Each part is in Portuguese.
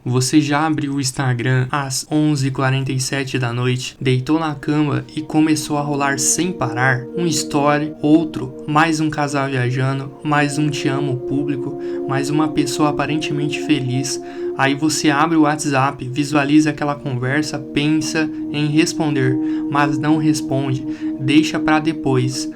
Você já abriu o Instagram às 11h47 da noite, deitou na cama e começou a rolar sem parar? Um story, outro, mais um casal viajando, mais um te amo público, mais uma pessoa aparentemente feliz. Aí você abre o WhatsApp, visualiza aquela conversa, pensa em responder, mas não responde, deixa pra depois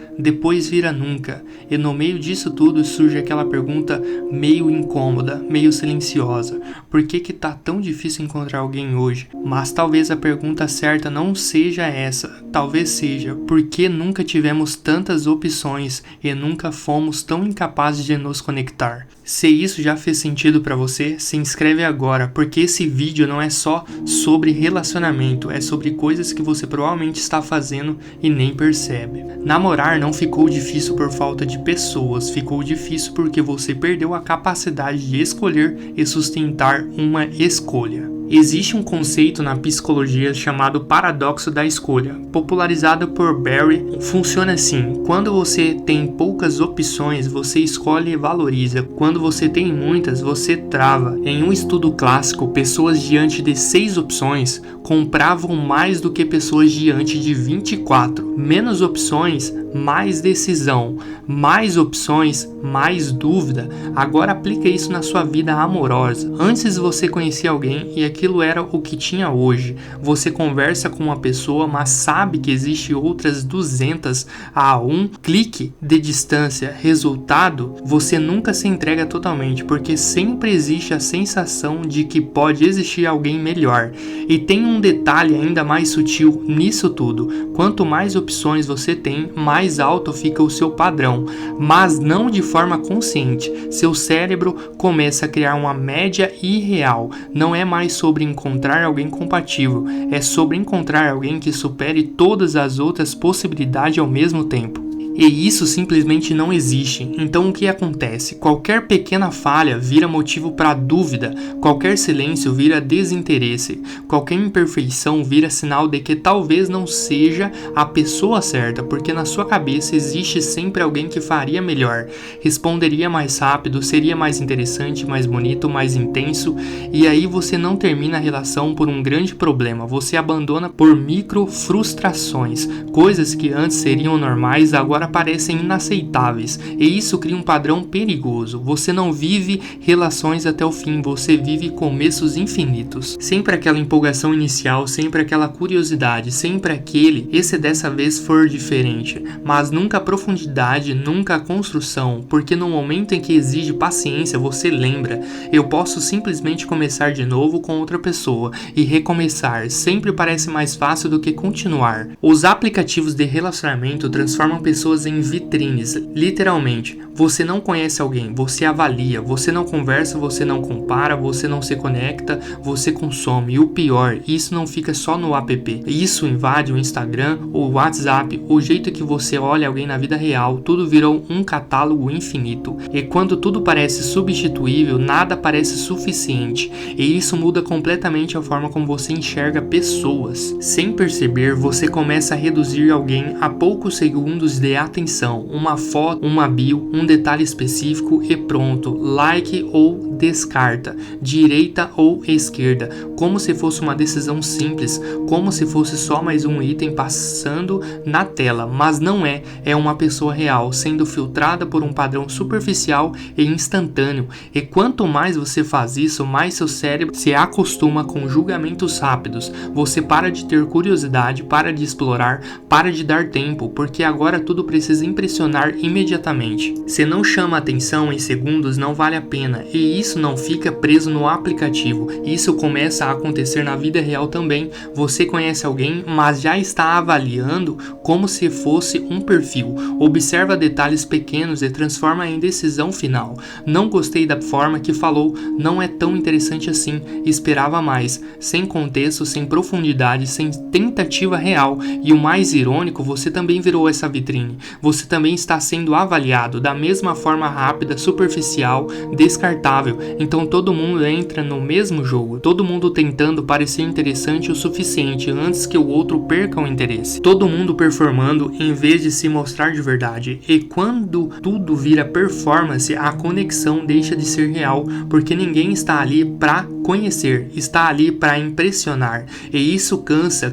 vira nunca. E no meio disso tudo surge aquela pergunta meio incômoda, meio silenciosa: por que tá tão difícil encontrar alguém hoje? Mas talvez a pergunta certa não seja essa, talvez seja: por que nunca tivemos tantas opções e nunca fomos tão incapazes de nos conectar? Se isso já fez sentido pra você, se inscreve agora, porque esse vídeo não é só sobre relacionamento, é sobre coisas que você provavelmente está fazendo e nem percebe. Namorar não ficou difícil por falta de pessoas, ficou difícil porque você perdeu a capacidade de escolher e sustentar uma escolha. Existe um conceito na psicologia chamado paradoxo da escolha, popularizado por Barry. Funciona assim: quando você tem poucas opções, você escolhe e valoriza. Quando você tem muitas, você trava. Em um estudo clássico, pessoas diante de 6 opções compravam mais do que pessoas diante de 24. Menos opções, mais decisão. Mais opções, mais dúvida. Agora aplica isso na sua vida amorosa. Antes você conhecia alguém e aquilo era o que tinha hoje. Você conversa com uma pessoa, mas sabe que existe outras 200 a um clique de distância. Resultado, você nunca se entrega totalmente, porque sempre existe a sensação de que pode existir alguém melhor. E tem um detalhe ainda mais sutil nisso tudo: quanto mais opções você tem, mais alto fica o seu padrão, mas não de forma consciente. Seu cérebro começa a criar uma média irreal. Não é mais sobre encontrar alguém compatível, é sobre encontrar alguém que supere todas as outras possibilidades ao mesmo tempo. E isso simplesmente não existe. Então o que acontece? Qualquer pequena falha vira motivo para dúvida, qualquer silêncio vira desinteresse, qualquer imperfeição vira sinal de que talvez não seja a pessoa certa, porque na sua cabeça existe sempre alguém que faria melhor, responderia mais rápido, seria mais interessante, mais bonito, mais intenso, e aí você não termina a relação por um grande problema, você abandona por micro frustrações, coisas que antes seriam normais agora parecem inaceitáveis, e isso cria um padrão perigoso. Você não vive relações até o fim, você vive começos infinitos. Sempre aquela empolgação inicial, sempre aquela curiosidade, sempre aquele, e se dessa vez for diferente, mas nunca a profundidade, nunca a construção, porque no momento em que exige paciência, você lembra: eu posso simplesmente começar de novo com outra pessoa, e recomeçar sempre parece mais fácil do que continuar. Os aplicativos de relacionamento transformam pessoas em vitrines, literalmente. Você não conhece alguém, você avalia, você não conversa, você não compara, você não se conecta, você consome. E o pior, isso não fica só no app, isso invade o Instagram, o WhatsApp, o jeito que você olha alguém na vida real. Tudo virou um catálogo infinito, e quando tudo parece substituível, nada parece suficiente, e isso muda completamente a forma como você enxerga pessoas. Sem perceber, você começa a reduzir alguém a poucos segundos de atenção, uma foto, uma bio, um detalhe específico e pronto, like ou descarta, direita ou esquerda, como se fosse uma decisão simples, como se fosse só mais um item passando na tela, mas não é, é uma pessoa real, sendo filtrada por um padrão superficial e instantâneo, e quanto mais você faz isso, mais seu cérebro se acostuma com julgamentos rápidos, você para de ter curiosidade, para de explorar, para de dar tempo, porque agora tudo precisa impressionar imediatamente. Se não chama atenção em segundos, não vale a pena, e isso não fica preso no aplicativo, isso começa a acontecer na vida real também. Você conhece alguém, mas já está avaliando como se fosse um perfil, observa detalhes pequenos e transforma em decisão final. Não gostei da forma que falou, não é tão interessante assim, esperava mais, sem contexto, sem profundidade, sem tentativa real, e o mais irônico, você também virou essa vitrine. você também está sendo avaliado da mesma forma rápida, superficial, descartável. Então todo mundo entra no mesmo jogo, todo mundo tentando parecer interessante o suficiente antes que o outro perca o interesse. Todo mundo performando em vez de se mostrar de verdade. E quando tudo vira performance, a conexão deixa de ser real, porque ninguém está ali para conhecer, está ali para impressionar. E isso cansa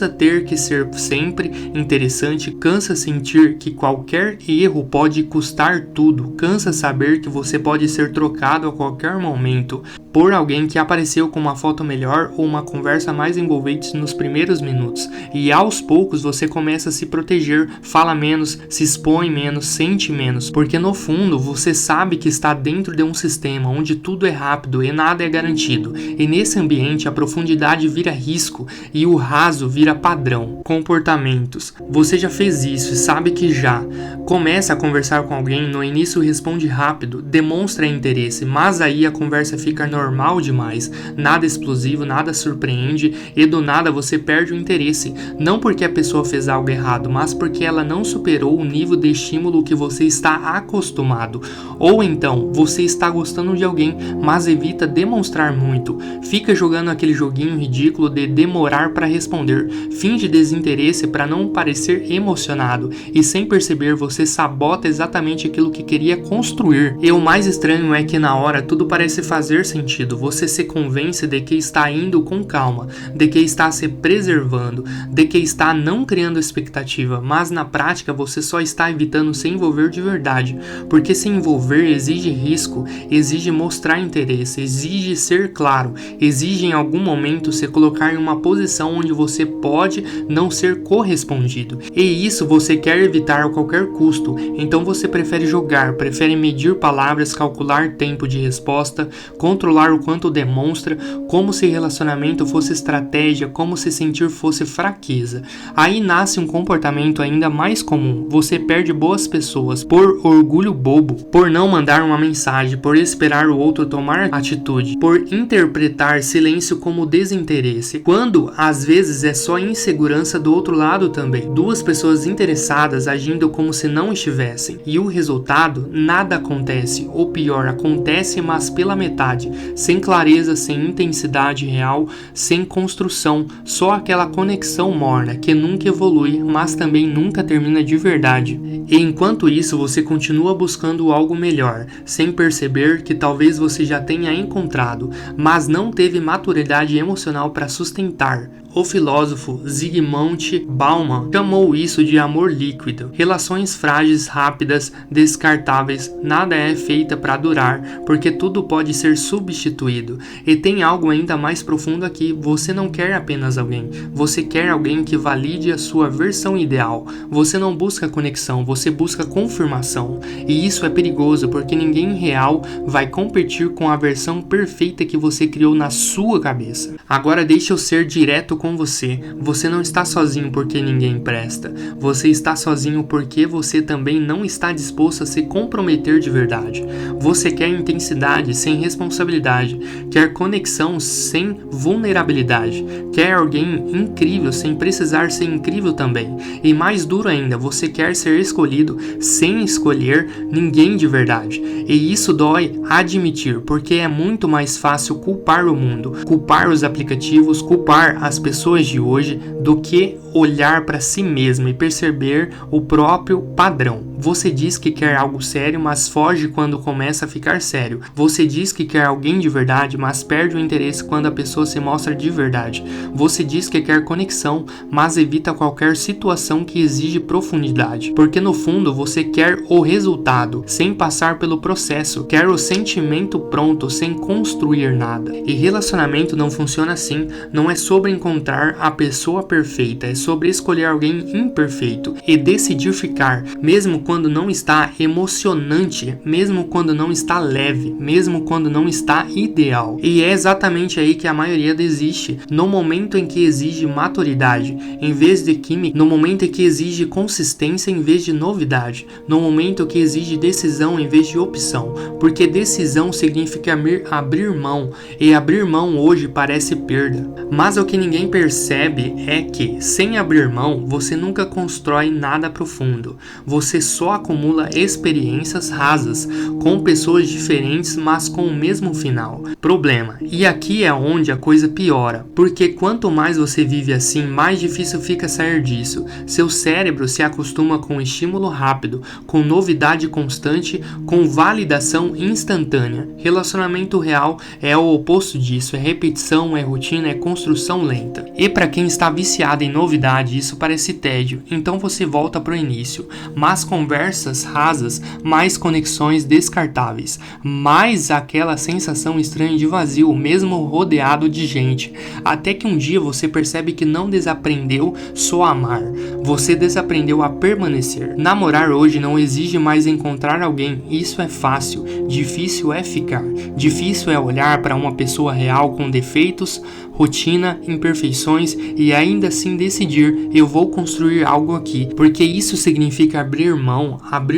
ter que ser sempre interessante, cansa sentir que qualquer erro pode custar tudo, cansa saber que você pode ser trocado a qualquer momento por alguém que apareceu com uma foto melhor ou uma conversa mais envolvente nos primeiros minutos. E aos poucos você começa a se proteger, fala menos, se expõe menos, sente menos, porque no fundo você sabe que está dentro de um sistema onde tudo é rápido e nada é garantido. E nesse ambiente a profundidade vira risco e o raso vira padrão. Comportamentos. Você já fez isso e sabe que já. Começa a conversar com alguém, no início responde rápido, demonstra interesse, mas aí a conversa fica normal demais, nada explosivo, nada surpreende e do nada você perde o interesse, não porque a pessoa fez algo errado, mas porque ela não superou o nível de estímulo que você está acostumado. Ou então, você está gostando de alguém, mas evita demonstrar muito, fica jogando aquele joguinho ridículo de demorar para responder, finge desinteresse para não parecer emocionado e sem perceber você sabota exatamente aquilo que queria construir. E o mais estranho é que na hora tudo parece fazer sentido, você se convence de que está indo com calma, de que está se preservando, de que está não criando expectativa, mas na prática você só está evitando se envolver de verdade, porque se envolver exige risco, exige mostrar interesse, exige ser claro, exige em algum momento se colocar em uma posição onde você pode não ser correspondido, e isso você quer evitar a qualquer custo, então você prefere jogar, prefere medir palavras, calcular tempo de resposta, controlar o quanto demonstra, como se relacionamento fosse estratégia, como se sentir fosse fraqueza. Aí nasce um comportamento ainda mais comum, você perde boas pessoas por orgulho bobo, por não mandar uma mensagem, por esperar o outro tomar atitude, por interpretar silêncio como desinteresse, quando às vezes é só insegurança do outro lado também. Duas pessoas interessadas agindo como se não estivessem, e o resultado, nada acontece, ou pior, acontece mas pela metade, sem clareza, sem intensidade real, sem construção, só aquela conexão morna que nunca evolui, mas também nunca termina de verdade. E enquanto isso você continua buscando algo melhor, sem perceber que talvez você já tenha encontrado, mas não teve maturidade emocional para sustentar. O filósofo Zygmunt Bauman chamou isso de amor líquido. Relações frágeis, rápidas, descartáveis, nada é feita para durar, porque tudo pode ser substituído. E tem algo ainda mais profundo aqui, você não quer apenas alguém, você quer alguém que valide a sua versão ideal. Você não busca conexão, você busca confirmação. E isso é perigoso, porque ninguém real vai competir com a versão perfeita que você criou na sua cabeça. Agora deixa eu ser direto com você. Você não está sozinho porque ninguém presta. Você está sozinho porque você também não está disposto a se comprometer de verdade. Você quer intensidade sem responsabilidade. Quer conexão sem vulnerabilidade. Quer alguém incrível sem precisar ser incrível também. E mais duro ainda, você quer ser escolhido sem escolher ninguém de verdade. E isso dói admitir, porque é muito mais fácil culpar o mundo, culpar os aplicativos, culpar as pessoas de hoje, do que olhar para si mesmo e perceber o próprio padrão. Você diz que quer algo sério, mas foge quando começa a ficar sério. Você diz que quer alguém de verdade, mas perde o interesse quando a pessoa se mostra de verdade. Você diz que quer conexão, mas evita qualquer situação que exige profundidade. Porque no fundo você quer o resultado, sem passar pelo processo. Quer o sentimento pronto, sem construir nada. E relacionamento não funciona assim. Não é sobre encontrar a pessoa perfeita, é sobre escolher alguém imperfeito e decidir ficar, mesmo quando não está emocionante, mesmo quando não está leve, mesmo quando não está ideal. E é exatamente aí que a maioria desiste, no momento em que exige maturidade, em vez de química, no momento em que exige consistência em vez de novidade, no momento que exige decisão em vez de opção, porque decisão significa abrir mão, e abrir mão hoje parece perda. Mas o que ninguém percebe é que, sem abrir mão, você nunca constrói nada profundo, você só acumula experiências rasas, com pessoas diferentes, mas com o mesmo final. Problema, e aqui é onde a coisa piora, porque quanto mais você vive assim, mais difícil fica sair disso. Seu cérebro se acostuma com estímulo rápido, com novidade constante, com validação instantânea. Relacionamento real é o oposto disso, é repetição, é rotina, é construção lenta. E para quem está viciado em novidade, isso parece tédio, então você volta pro início. Mais conversas rasas, mais conexões descartáveis, mais aquela sensação estranha de vazio, mesmo rodeado de gente, até que um dia você percebe que não desaprendeu só a amar, você desaprendeu a permanecer. Namorar hoje não exige mais encontrar alguém, isso é fácil, difícil é ficar, difícil é olhar para uma pessoa real com defeitos, rotina, imperfeições e ainda assim decidir, eu vou construir algo aqui, porque isso significa abrir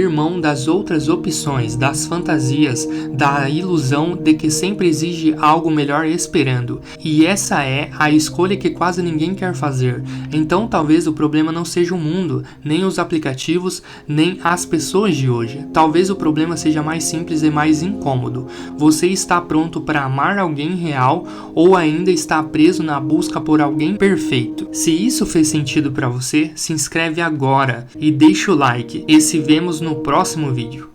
mão das outras opções, das fantasias, da ilusão de que sempre exige algo melhor esperando, e essa é a escolha que quase ninguém quer fazer. Então talvez o problema não seja o mundo, nem os aplicativos, nem as pessoas de hoje. Talvez o problema seja mais simples e mais incômodo. Você está pronto para amar alguém real ou ainda está preso na busca por alguém perfeito? Se isso fez sentido para você, se inscreve agora e deixa o like, e se vemos no próximo vídeo.